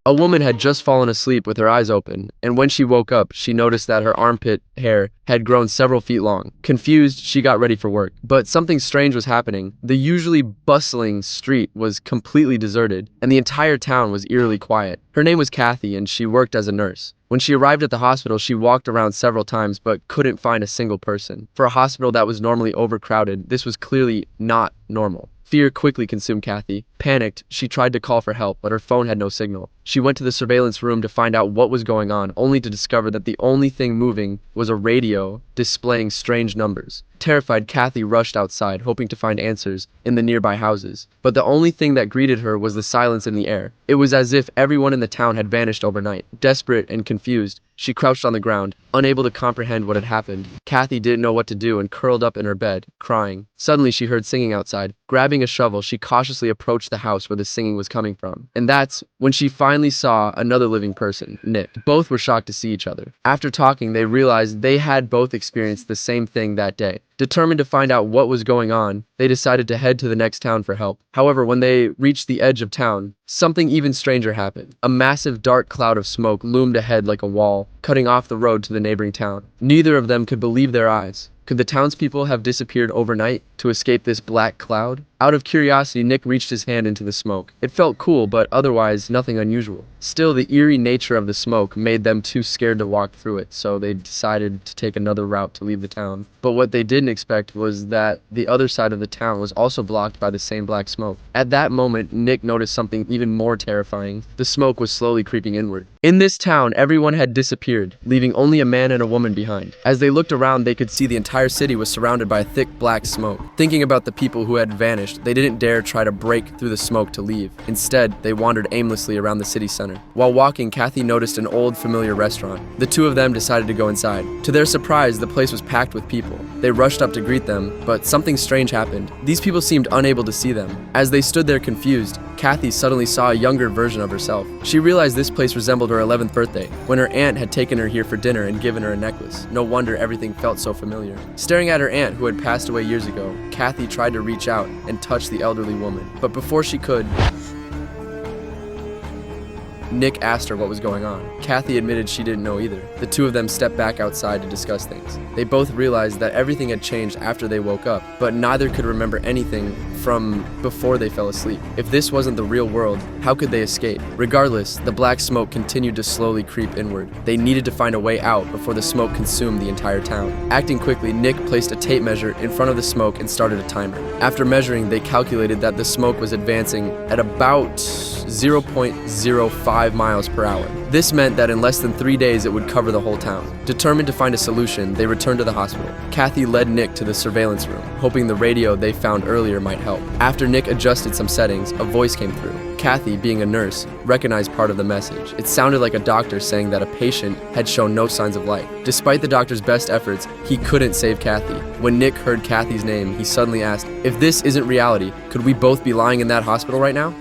A woman had just fallen asleep with her eyes open, and when she woke up, she noticed that her armpit hair had grown several feet long. Confused, she got ready for work. But something strange was happening. The usually bustling street was completely deserted, and the entire town was eerily quiet. Her name was Kathy, and she worked as a nurse. When she arrived at the hospital, she walked around several times but couldn't find a single person. For a hospital that was normally overcrowded, this was clearly not normal. Fear quickly consumed Kathy. Panicked, she tried to call for help, but her phone had no signal. She went to the surveillance room to find out what was going on, only to discover that the only thing moving was a radio displaying strange numbers. Terrified, Kathy rushed outside, hoping to find answers in the nearby houses. But the only thing that greeted her was the silence in the air. It was as if everyone in the town had vanished overnight. Desperate and confused, she crouched on the ground, unable to comprehend what had happened. Kathy didn't know what to do and curled up in her bed, crying. Suddenly, she heard singing outside. Grabbing a shovel, she cautiously approached the house where the singing was coming from. And that's when she finally saw another living person, Nick. Both were shocked to see each other. After talking, they realized they had both experienced the same thing that day. Determined to find out what was going on, they decided to head to the next town for help. However, when they reached the edge of town, something even stranger happened. A massive dark cloud of smoke loomed ahead like a wall, cutting off the road to the neighboring town. Neither of them could believe their eyes. Could the townspeople have disappeared overnight to escape this black cloud? Out of curiosity, Nick reached his hand into the smoke. It felt cool, but otherwise nothing unusual. Still, the eerie nature of the smoke made them too scared to walk through it, so they decided to take another route to leave the town. But what they didn't expect was that the other side of the town was also blocked by the same black smoke. At that moment, Nick noticed something even more terrifying. The smoke was slowly creeping inward. In this town, everyone had disappeared, leaving only a man and a woman behind. As they looked around, they could see the entire city was surrounded by a thick black smoke. Thinking about the people who had vanished, they didn't dare try to break through the smoke to leave. Instead, they wandered aimlessly around the city center. While walking, Kathy noticed an old familiar restaurant. The two of them decided to go inside. To their surprise, the place was packed with people. They rushed up to greet them, but something strange happened. These people seemed unable to see them. As they stood there confused, Kathy suddenly saw a younger version of herself. She realized this place resembled her 11th birthday, when her aunt had taken her here for dinner and given her a necklace. No wonder everything felt so familiar. Staring at her aunt, who had passed away years ago, Kathy tried to reach out and touch the elderly woman. But before she could, Nick asked her what was going on. Kathy admitted she didn't know either. The two of them stepped back outside to discuss things. They both realized that everything had changed after they woke up, but neither could remember anything from before they fell asleep. If this wasn't the real world, how could they escape? Regardless, the black smoke continued to slowly creep inward. They needed to find a way out before the smoke consumed the entire town. Acting quickly, Nick placed a tape measure in front of the smoke and started a timer. After measuring, they calculated that the smoke was advancing at about 0.05 miles per hour. This meant that in less than 3 days it would cover the whole town. Determined to find a solution, they returned to the hospital. Kathy led Nick to the surveillance room, hoping the radio they found earlier might help. After Nick adjusted some settings, a voice came through. Kathy, being a nurse, recognized part of the message. It sounded like a doctor saying that a patient had shown no signs of life. Despite the doctor's best efforts, he couldn't save Kathy. When Nick heard Kathy's name, he suddenly asked, "If this isn't reality, could we both be lying in that hospital right now?"